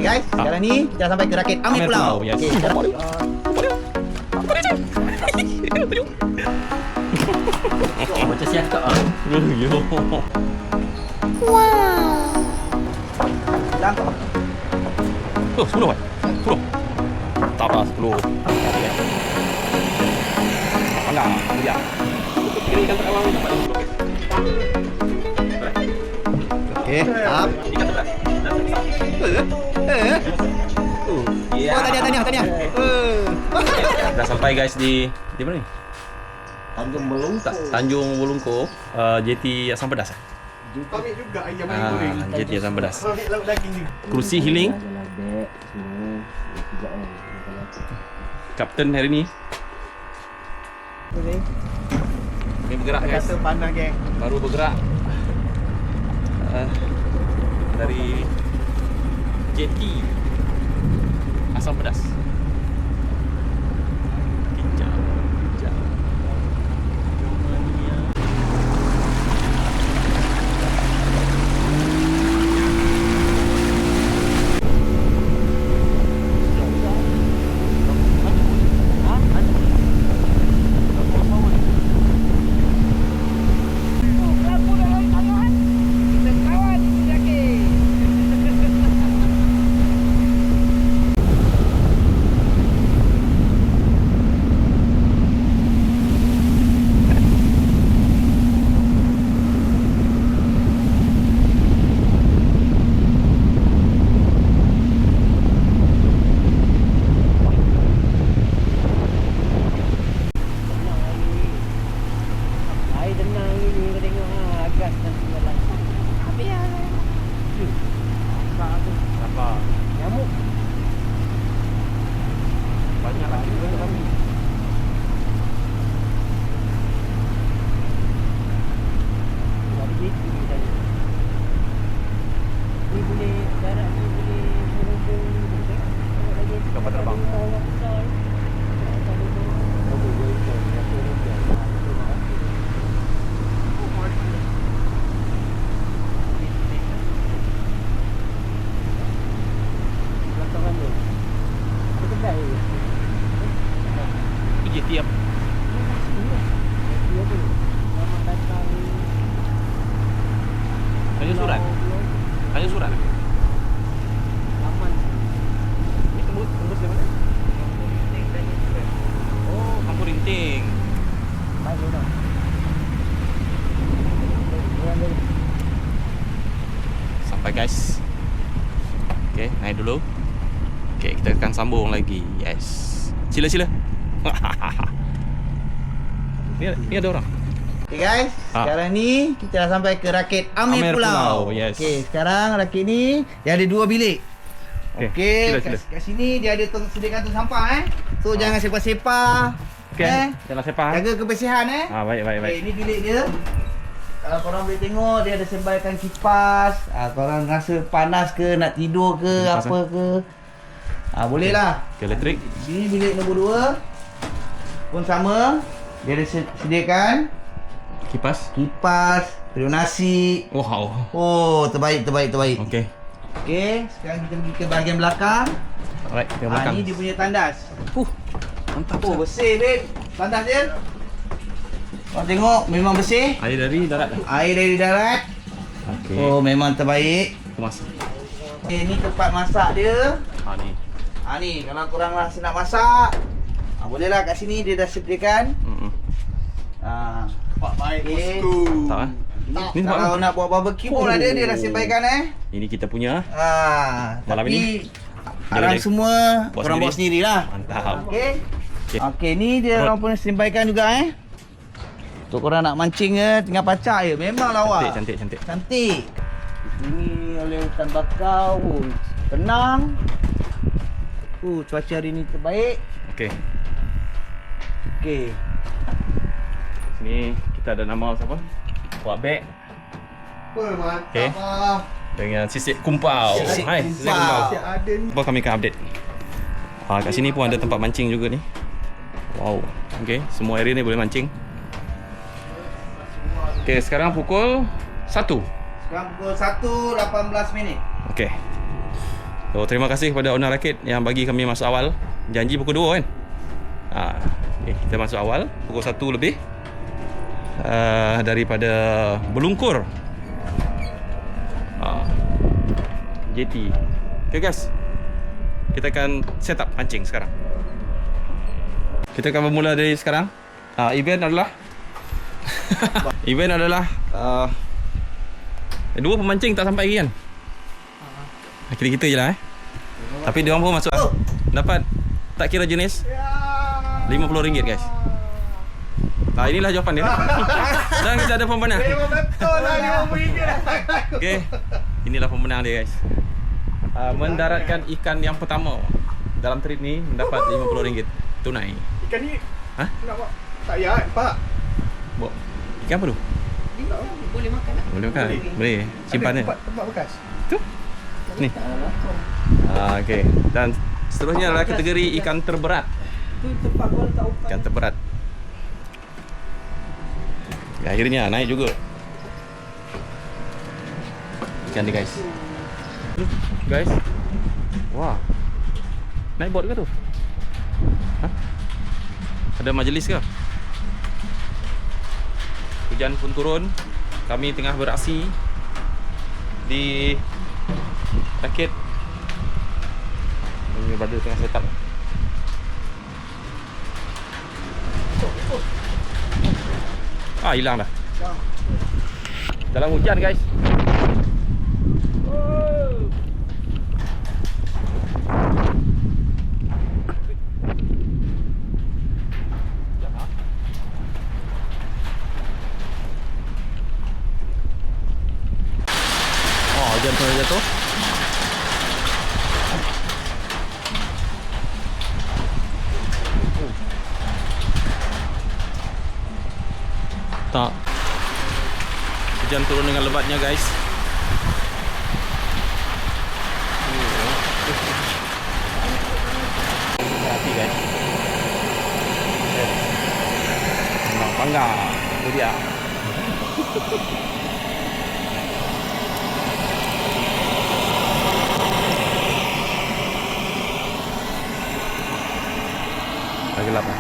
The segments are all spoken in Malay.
guys, sekarang ni kita sampai ke rakit Amir Pulau. Yes. Okey, sekarang Macam siakak ah. hilang. Oh, 10 kan? 10. Tak apa, 10. Pandang, dia. Kira ikan tak awal dapat 10. Okey, up. Oh, tanya. Dah sampai guys di mana ni? Tanjung Melungkuk. Tanjung Wulungko, JT Asam Pedas. Ambil juga ayam goreng. JT Asam Pedas. Ambil lauk daging juga. Kerusi healing. Kapten hari ni. Ni bergerak guys. Kata panah geng. Baru bergerak dari JT Asam Pedas. Kejap. Air tenang ni kau tengok gas dan segala. Habis lah. Apa? Nyamuk. Banyak lagi kami. Ada gitu ni tadi. Ni boleh darat ni boleh merumpung ni. Tengok lagi. Kapal terbang. Orang besar. JT apa? Tanjung Surat. Tanjung Surat. Ni tembus dari mana? Oh, Kampung Rinting. Sampai guys. Okey, naik dulu. Okey, kita akan sambung lagi. Yes. Sila. Ni ada orang. Okey guys, sekarang ni kita dah sampai ke rakit Amir Amir Pulau. Pulau, yes. Okey, sekarang rakit ni dia ada 2 bilik. Okey, sila. kat sini dia ada sediakan tong sampah So jangan sepah-sepah. Okey, jangan sepah. Jaga kebersihan Baik. Okey, ini bilik dia. Kalau korang boleh tengok dia ada sembaikan kipas. Korang rasa panas ke, nak tidur ke, Kipas, apa ke. Boleh lah. Okey, elektrik. Ini bilik nombor 2 pun sama. Dia ada sediakan Kipas. periuk nasi. Wow. Oh, terbaik. Okey. Okey, sekarang kita pergi ke bahagian belakang. Alright, ke belakang. Ni dia punya tandas. Mantap. Oh, bersih babe. Tandas dia. Kau tengok memang bersih. Air dari darat. Air dari darat. Okey. Oh, memang terbaik. Kemas. Ini tempat masak dia. Ni. Ni kalau korang rasa nak masak, bolehlah kat sini dia dah sediakan. Pak baik Okey. bosku. Tak eh? Ni tempat Kalau nak buat barbecue pun ada dia dah sediakan Ini kita punya. Malam Malam tapi arang dia semua buat korang buat sendirilah. Mantap. Okey. Okey. Okey, ni dia orang pun sediakan juga Untuk korang nak mancing ke, tinggal pacak je. Memang lawa. Cantik. Cantik. Ini oleh hutan bakau. Tenang. Cuaca hari ni terbaik. Okey. Okey. Sini kita ada nama siapa? Wak Bek Mantap Okey. dengan Sisik Kumpau. Sisik Hai, Sisik Kumpau. Siap ada ni. Apa kami akan update. Kat sini pun ada tempat mancing juga ni. Wow. Okey, semua area ni boleh mancing. Okey, sekarang pukul 1. Sekarang pukul 1.18 minit. Okey. So terima kasih kepada owner rakit yang bagi kami masuk awal. Janji pukul 2 kan. Okay, kita masuk awal pukul 1 lebih daripada Belungkur JT. Okay guys, kita akan set up pancing sekarang. Kita akan bermula dari sekarang. Event adalah dua pemancing tak sampai lagi kan. Kita je lah Tapi diorang pun masuk dapat, tak kira jenis, RM50 guys. Inilah jawapan dia. Dan kita ada pemenang. Betul lah RM50. Okay, inilah pemenang dia guys. Mendaratkan ikan yang pertama dalam trip ni mendapat RM50 tunai. Ikan ni Hah? nak buat? Tak ya, Pak. Ikan apa tu? Boleh makan lah. Boleh makan? Boleh. Simpan dia. Tempat bekas. Tu. Ni. Okay. Dan seterusnya adalah kategori ikan terberat. Tu tempat gua letak umpan. Ikan terberat. Akhirnya naik juga ikan ni guys. Guys, wah, naik boat ke tu? Ada majlis ke? Hujan pun turun. Kami tengah beraksi di rakit. Ini brother tengah set up. Hilang dah. Dalam hujan guys. Hujan pun jatuh. Tak. Hujan turun dengan lebatnya guys. Hati guys. Panggang. Itu dia. Gelap lah.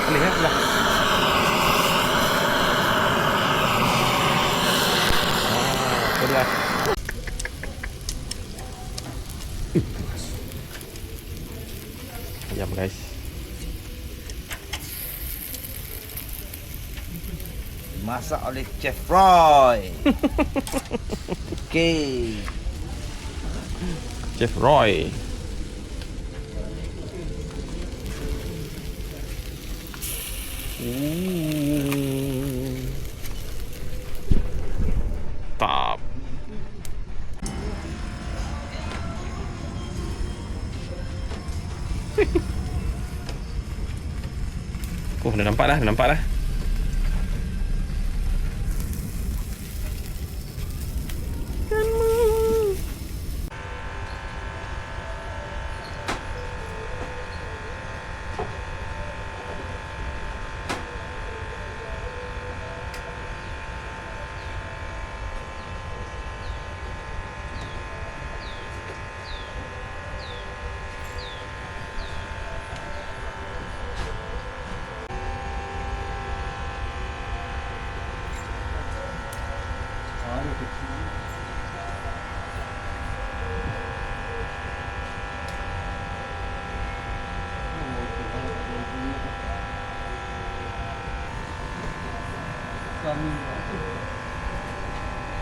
Ini kan sudah. Sudah. Ayam guys. Masak oleh Chef Roy. Okey. Chef Roy. Top. Dah nampak dah.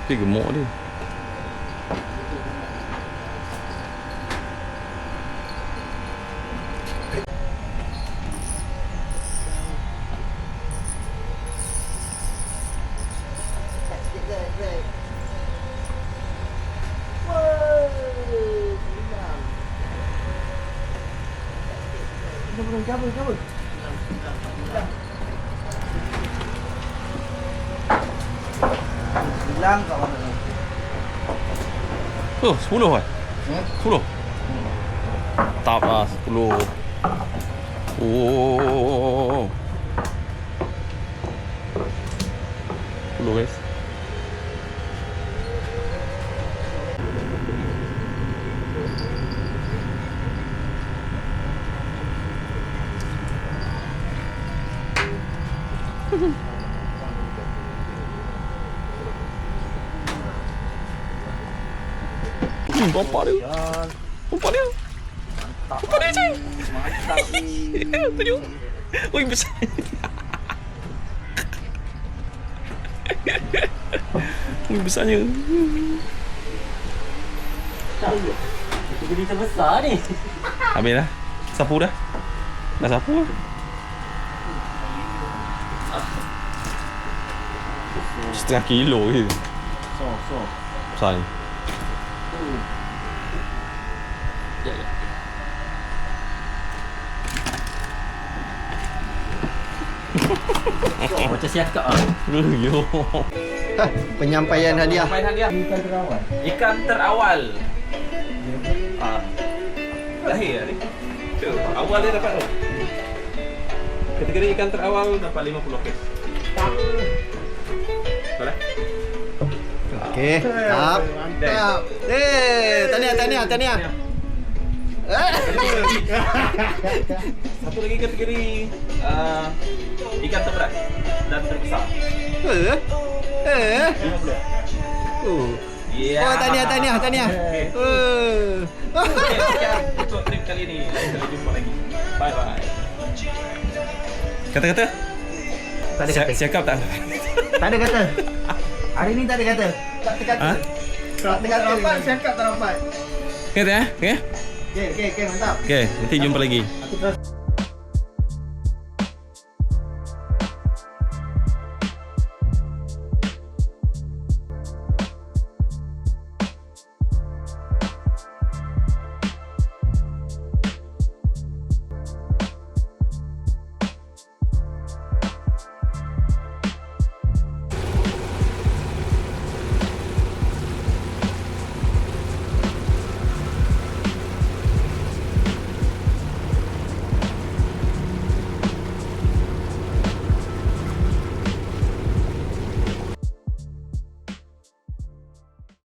Dia gemuk dia. Hilang kat mana tu? Oh, 10 kan? 10? Tak lah, 10. Oh. 10 guys. Bapak dia. Bapak dia. Bapak dia je. Mantap ni. Tunjuk. Oi, besar. Oi, besarnya. Tahu. Itu gede terbesar ni. Habis dah. Sapu dah. Dah sapu lah. Setengah kilo je. So. Besar ni. Macam siakak ah. Yo. Penyampaian hadiah. Main hadiah. Ikan terawal. Ikan terawal. Lahir lah ni. Tu, awal dia dapat tu. Kategori ikan terawal dapat 50 kes. Boleh? Okey, mantap. Mantap. Tahniah. Satu lagi kategori ikan terberat dan terbesar. 50. Yeah. Oh, tahniah. Okay. Okay, sekian untuk trip kali ni. Sampai jumpa lagi. Bye. Kata-kata? Tak ada kata. Siakap tak? Tak ada kata. Hari ni tak ada kata. Tak ada kata. Ha? Tak ada kata. Rapat, cakap tak rapat. Kata ya? Okay? Okey, mantap. Okay, nanti jumpa lagi. Aku terus